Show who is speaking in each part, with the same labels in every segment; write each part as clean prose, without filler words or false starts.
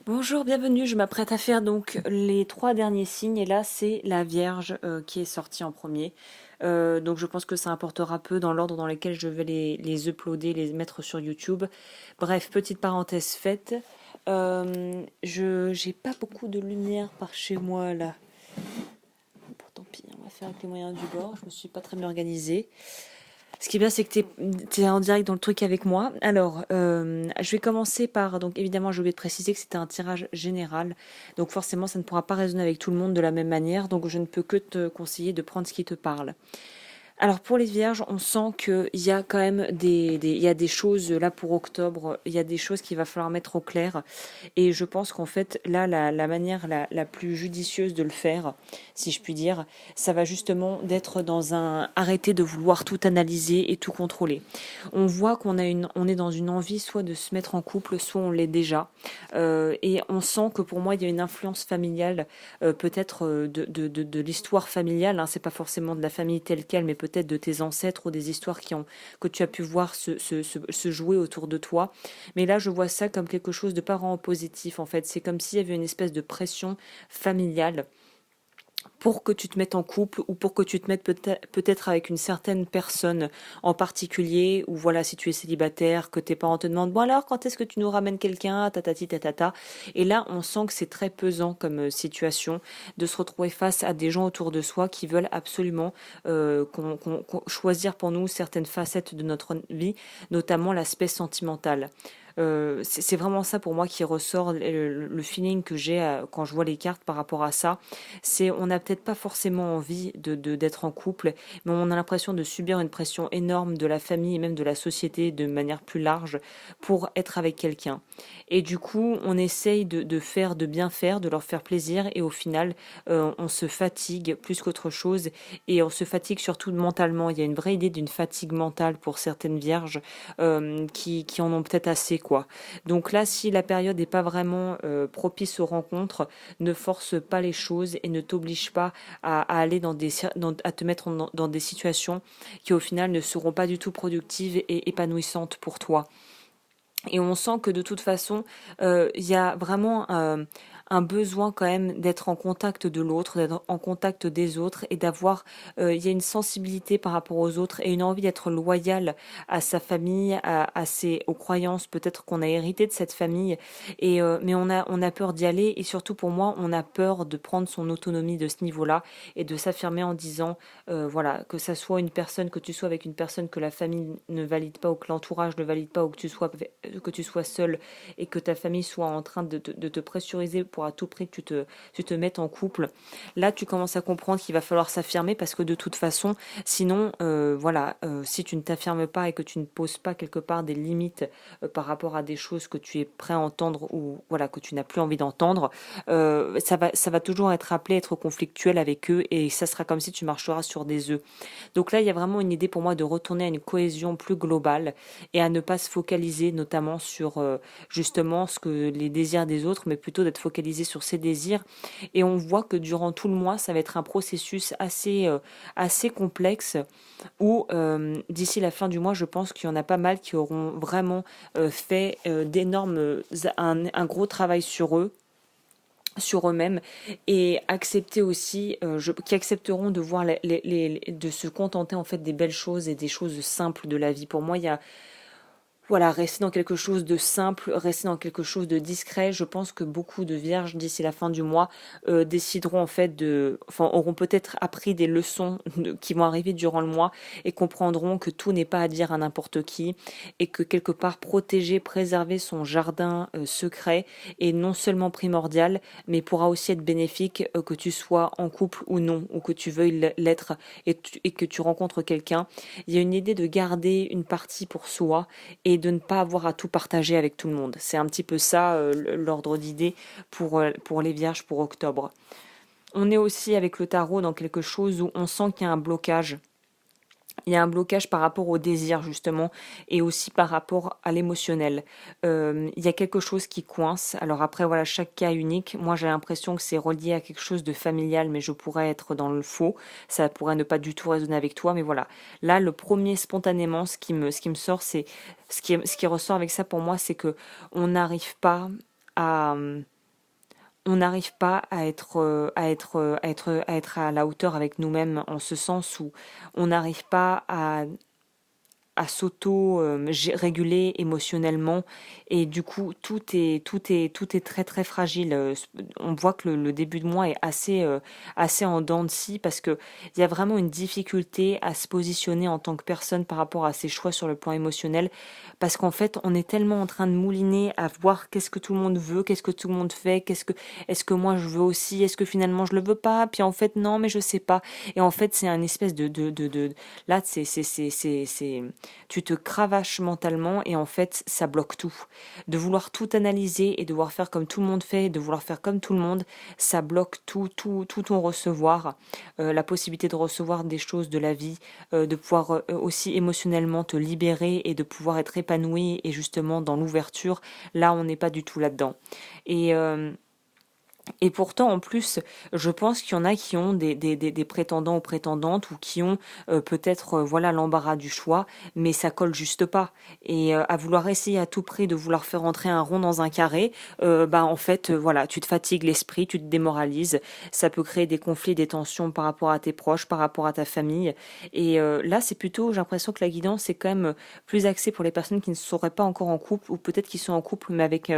Speaker 1: Bonjour, bienvenue. Je m'apprête à faire donc les trois derniers signes et là c'est la Vierge qui est sortie en premier. Donc je pense que ça importera peu dans l'ordre dans lequel je vais les uploader, les mettre sur YouTube. Bref, petite parenthèse faite. Je j'ai pas beaucoup de lumière par chez moi là. Bon, tant pis, on va faire avec les moyens du bord. Je me suis pas très bien organisée. Ce qui est bien, c'est que tu es en direct dans le truc avec moi. Alors, je vais commencer par, donc évidemment, j'ai oublié de préciser que c'était un tirage général. Donc forcément, ça ne pourra pas résonner avec tout le monde de la même manière. Donc je ne peux que te conseiller de prendre ce qui te parle. Alors pour les vierges, on sent qu'il y a quand même il y a des choses là pour octobre, il y a des choses qu'il va falloir mettre au clair. Et je pense qu'en fait, là, la manière la plus judicieuse de le faire, si je puis dire, ça va justement d'être dans un arrêter de vouloir tout analyser et tout contrôler. On voit on est dans une envie soit de se mettre en couple, soit on l'est déjà. Et on sent que pour moi, il y a une influence familiale, peut-être de l'histoire familiale. Hein, c'est pas forcément de la famille telle quelle, mais peut-être de tes ancêtres ou des histoires que tu as pu voir se jouer autour de toi. Mais là, je vois ça comme quelque chose de pas vraiment positif, en fait. C'est comme s'il y avait une espèce de pression familiale pour que tu te mettes en couple ou pour que tu te mettes peut-être avec une certaine personne en particulier, ou voilà, si tu es célibataire, que tes parents te demandent, bon alors, quand est-ce que tu nous ramènes quelqu'un, tatati tatata. Et là, on sent que c'est très pesant comme situation de se retrouver face à des gens autour de soi qui veulent absolument qu'on choisir pour nous certaines facettes de notre vie, notamment l'aspect sentimental. C'est vraiment ça pour moi qui ressort, le feeling que j'ai quand je vois les cartes par rapport à ça. C'est on n'a peut-être pas forcément envie d'être en couple, mais on a l'impression de subir une pression énorme de la famille et même de la société de manière plus large pour être avec quelqu'un. Et du coup, on essaye de faire, de bien faire, de leur faire plaisir, et au final, on se fatigue plus qu'autre chose, et on se fatigue surtout mentalement. Il y a une vraie idée d'une fatigue mentale pour certaines vierges qui en ont peut-être assez, quoi. Donc là, si la période n'est pas vraiment propice aux rencontres, ne force pas les choses et ne t'oblige pas à aller à te mettre dans des situations qui au final ne seront pas du tout productives et épanouissantes pour toi. Et on sent que de toute façon, il y a vraiment un besoin quand même d'être en contact de l'autre, d'être en contact des autres et d'avoir, il y a une sensibilité par rapport aux autres et une envie d'être loyal à sa famille, aux croyances peut-être qu'on a hérité de cette famille. Mais on a peur d'y aller, et surtout pour moi, on a peur de prendre son autonomie de ce niveau-là et de s'affirmer en disant, voilà, que ça soit une personne, que tu sois avec une personne que la famille ne valide pas ou que l'entourage ne valide pas, ou que tu sois seul et que ta famille soit en train de te pressuriser pour à tout prix que tu te mettes en couple. Là, tu commences à comprendre qu'il va falloir s'affirmer, parce que de toute façon, sinon, voilà, si tu ne t'affirmes pas et que tu ne poses pas quelque part des limites par rapport à des choses que tu es prêt à entendre ou voilà que tu n'as plus envie d'entendre, ça va toujours être appelé, être conflictuel avec eux, et ça sera comme si tu marcheras sur des œufs. Donc là, il y a vraiment une idée pour moi de retourner à une cohésion plus globale et à ne pas se focaliser notamment sur justement ce que les désirs des autres, mais plutôt d'être focalisé sur ses désirs. Et on voit que durant tout le mois, ça va être un processus assez complexe où d'ici la fin du mois, je pense qu'il y en a pas mal qui auront vraiment fait un gros travail sur eux-mêmes, et accepter aussi, qui accepteront de voir de se contenter en fait des belles choses et des choses simples de la vie. Pour moi, il y a voilà, rester dans quelque chose de simple, rester dans quelque chose de discret. Je pense que beaucoup de vierges d'ici la fin du mois décideront en fait enfin auront peut-être appris des leçons qui vont arriver durant le mois, et comprendront que tout n'est pas à dire à n'importe qui, et que quelque part protéger, préserver son jardin secret est non seulement primordial, mais pourra aussi être bénéfique, que tu sois en couple ou non, ou que tu veuilles l'être, et que tu rencontres quelqu'un. Il y a une idée de garder une partie pour soi et de ne pas avoir à tout partager avec tout le monde. C'est un petit peu ça l'ordre d'idée pour les vierges pour octobre. On est aussi avec le tarot dans quelque chose où on sent qu'il y a un blocage. Il y a un blocage par rapport au désir justement, et aussi par rapport à l'émotionnel. Il y a quelque chose qui coince. Alors après voilà, chaque cas est unique. Moi j'ai l'impression que c'est relié à quelque chose de familial, mais je pourrais être dans le faux. Ça pourrait ne pas du tout résonner avec toi, mais voilà. Là le premier spontanément, ce qui me sort, c'est ce qui ressort avec ça pour moi, c'est que on n'arrive pas à on n'arrive pas à être à la hauteur avec nous-mêmes, en ce sens où on n'arrive pas à s'auto réguler émotionnellement, et du coup tout est très très fragile. On voit que le début de mois est assez en dents de scie, parce que il y a vraiment une difficulté à se positionner en tant que personne par rapport à ses choix sur le plan émotionnel, parce qu'en fait on est tellement en train de mouliner à voir qu'est-ce que tout le monde veut, qu'est-ce que tout le monde fait, est-ce que moi je veux aussi, est-ce que finalement je le veux pas, puis en fait non mais je sais pas, et en fait c'est un espèce de là c'est tu te cravaches mentalement, et en fait ça bloque tout. De vouloir tout analyser et de vouloir faire comme tout le monde fait, de vouloir faire comme tout le monde, ça bloque tout ton recevoir, la possibilité de recevoir des choses de la vie, de pouvoir aussi émotionnellement te libérer et de pouvoir être épanoui, et justement dans l'ouverture, là on n'est pas du tout là-dedans. Et et pourtant, en plus, je pense qu'il y en a qui ont des prétendants ou prétendantes, ou qui ont peut-être voilà l'embarras du choix, mais ça colle juste pas. Et à vouloir essayer à tout prix de vouloir faire entrer un rond dans un carré, bah en fait, voilà, tu te fatigues l'esprit, tu te démoralises. Ça peut créer des conflits, des tensions par rapport à tes proches, par rapport à ta famille. Et là, c'est plutôt, j'ai l'impression que la guidance est quand même plus axée pour les personnes qui ne seraient pas encore en couple, ou peut-être qui sont en couple mais avec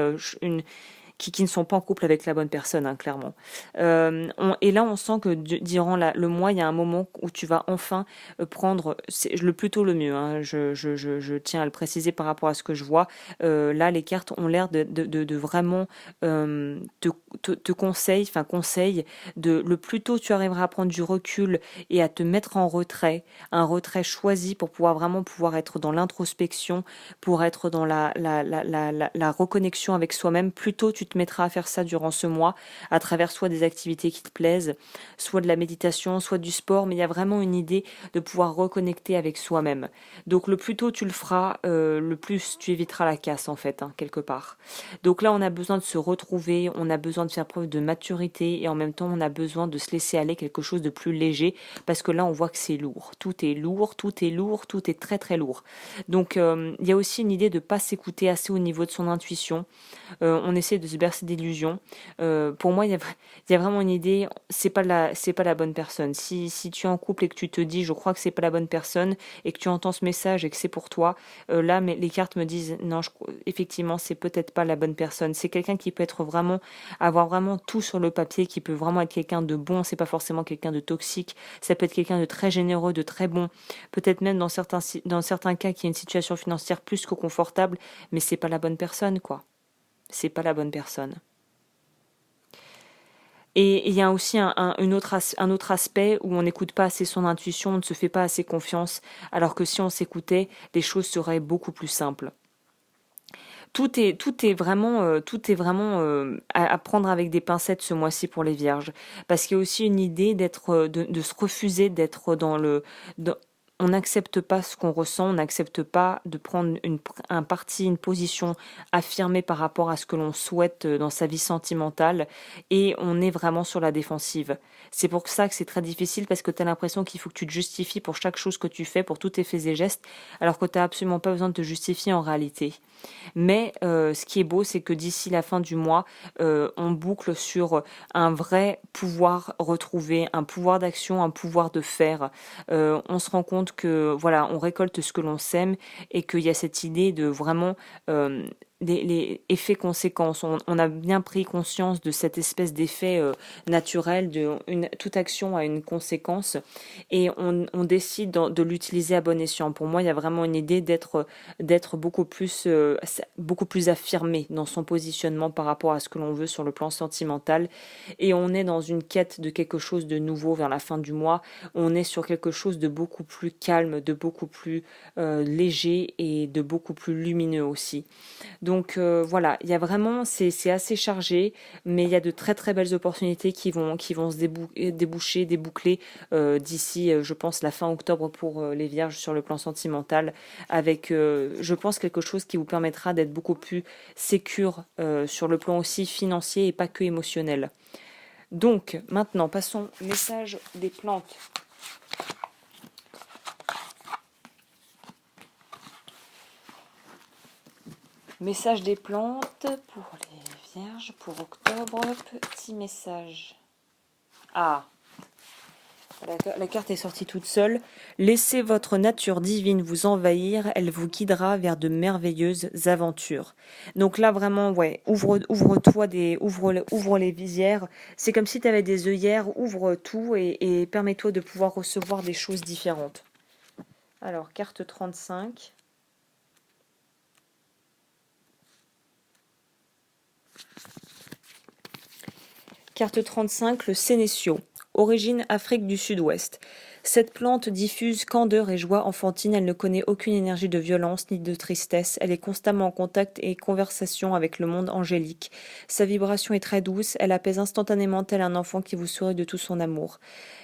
Speaker 1: qui ne sont pas en couple avec la bonne personne, hein, clairement. Et là, on sent que durant le mois, il y a un moment où tu vas enfin prendre, c'est le plus tôt le mieux, hein, je tiens à le préciser par rapport à ce que je vois. Là, les cartes ont l'air de vraiment te conseillent de le plus tôt tu arriveras à prendre du recul et à te mettre en retrait, un retrait choisi pour pouvoir vraiment pouvoir être dans l'introspection, pour être dans la reconnexion avec soi-même. Plus tôt tu te mettras à faire ça durant ce mois, à travers soit des activités qui te plaisent, soit de la méditation, soit du sport, mais il y a vraiment une idée de pouvoir reconnecter avec soi-même. Donc le plus tôt tu le feras, le plus tu éviteras la casse en fait, hein, quelque part. Donc là on a besoin de se retrouver, on a besoin de faire preuve de maturité, et en même temps on a besoin de se laisser aller quelque chose de plus léger, parce que là on voit que c'est lourd. Tout est lourd, tout est lourd, tout est très très lourd. Donc il y a aussi une idée de pas s'écouter assez au niveau de son intuition. On essaie de se bercer d'illusions. Pour moi, il y a vraiment une idée, c'est pas la bonne personne. Si tu es en couple et que tu te dis, je crois que c'est pas la bonne personne, et que tu entends ce message et que c'est pour toi, là, mais les cartes me disent, non, effectivement, c'est peut-être pas la bonne personne. C'est quelqu'un qui peut être vraiment, avoir vraiment tout sur le papier, qui peut vraiment être quelqu'un de bon. C'est pas forcément quelqu'un de toxique. Ça peut être quelqu'un de très généreux, de très bon. Peut-être même dans certains cas qui a une situation financière plus que confortable, mais c'est pas la bonne personne, quoi. C'est pas la bonne personne. Et il y a aussi un autre aspect où on n'écoute pas assez son intuition, on ne se fait pas assez confiance, alors que si on s'écoutait, les choses seraient beaucoup plus simples. Tout est vraiment à prendre avec des pincettes ce mois-ci pour les vierges, parce qu'il y a aussi une idée de se refuser d'être on n'accepte pas ce qu'on ressent, on n'accepte pas de prendre un parti, une position affirmée par rapport à ce que l'on souhaite dans sa vie sentimentale, et on est vraiment sur la défensive. C'est pour ça que c'est très difficile, parce que tu as l'impression qu'il faut que tu te justifies pour chaque chose que tu fais, pour tous tes faits et gestes, alors que tu n'as absolument pas besoin de te justifier en réalité. Mais ce qui est beau, c'est que d'ici la fin du mois, on boucle sur un vrai pouvoir retrouvé, un pouvoir d'action, un pouvoir de faire. On se rend compte que voilà, on récolte ce que l'on sème, et qu'il y a cette idée de vraiment les effets conséquences. On a bien pris conscience de cette espèce d'effet naturel, toute action a une conséquence, et on décide de l'utiliser à bon escient. Pour moi, il y a vraiment une idée d'être beaucoup plus affirmé dans son positionnement par rapport à ce que l'on veut sur le plan sentimental, et on est dans une quête de quelque chose de nouveau vers la fin du mois. On est sur quelque chose de beaucoup plus calme, de beaucoup plus léger, et de beaucoup plus lumineux aussi. Donc voilà, il y a vraiment, c'est assez chargé, mais il y a de très très belles opportunités qui vont se déboucler d'ici, je pense, la fin octobre pour les vierges sur le plan sentimental, avec, je pense, quelque chose qui vous permettra d'être beaucoup plus sécure sur le plan aussi financier et pas que émotionnel. Donc maintenant, passons au message des plantes. Message des plantes pour les Vierge pour octobre, petit message. Ah, la carte est sortie toute seule. Laissez votre nature divine vous envahir, elle vous guidera vers de merveilleuses aventures. Donc là vraiment, ouais, ouvre les visières. C'est comme si tu avais des œillères, ouvre tout et permets-toi de pouvoir recevoir des choses différentes. Alors, carte 35. Carte 35, le sénécio. Origine Afrique du Sud-Ouest. Cette plante diffuse candeur et joie enfantine, elle ne connaît aucune énergie de violence ni de tristesse, elle est constamment en contact et conversation avec le monde angélique. Sa vibration est très douce, elle apaise instantanément tel un enfant qui vous sourit de tout son amour.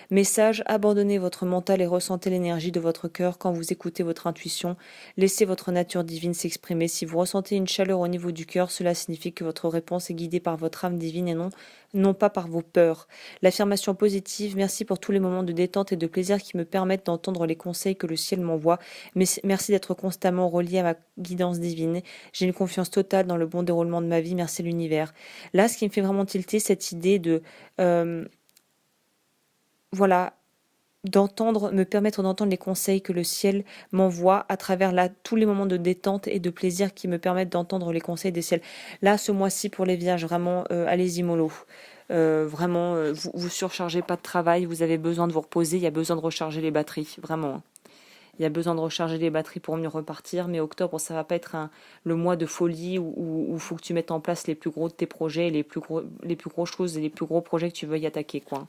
Speaker 1: Message, abandonnez votre mental et ressentez l'énergie de votre cœur quand vous écoutez votre intuition. Laissez votre nature divine s'exprimer. Si vous ressentez une chaleur au niveau du cœur, cela signifie que votre réponse est guidée par votre âme divine et non pas par vos peurs. L'affirmation positive, merci pour tous les moments de détente et de plaisir qui me permettent d'entendre les conseils que le ciel m'envoie. Merci d'être constamment relié à ma guidance divine. J'ai une confiance totale dans le bon déroulement de ma vie. Merci l'univers. Là, ce qui me fait vraiment tilter, cette idée de... voilà, me permettre d'entendre les conseils que le ciel m'envoie à travers tous les moments de détente et de plaisir qui me permettent d'entendre les conseils des ciels. Là, ce mois-ci pour les vierges, vraiment, allez-y mollo. Vraiment, vous surchargez pas de travail, vous avez besoin de vous reposer, il y a besoin de recharger les batteries, vraiment. Il y a besoin de recharger les batteries pour mieux repartir, mais octobre, ça va pas être le mois de folie où il faut que tu mettes en place les plus gros de tes projets, les plus grosses choses et les plus gros projets que tu veux y attaquer, quoi.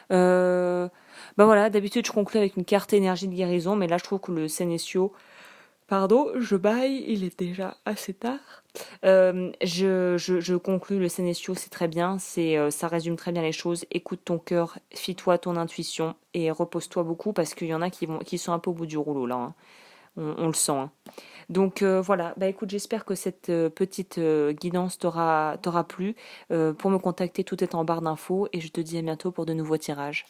Speaker 1: Bah voilà, d'habitude je conclue avec une carte énergie de guérison, mais là je trouve que le Sénécio, pardon, je baille, il est déjà assez tard. Je conclus le Sénécio, c'est très bien, ça résume très bien les choses. Écoute ton cœur, fie-toi à ton intuition et repose-toi beaucoup parce qu'il y en a qui sont un peu au bout du rouleau là, hein. On le sent, hein. Donc voilà, bah écoute, j'espère que cette petite guidance t'aura plu. Pour me contacter, tout est en barre d'infos et je te dis à bientôt pour de nouveaux tirages.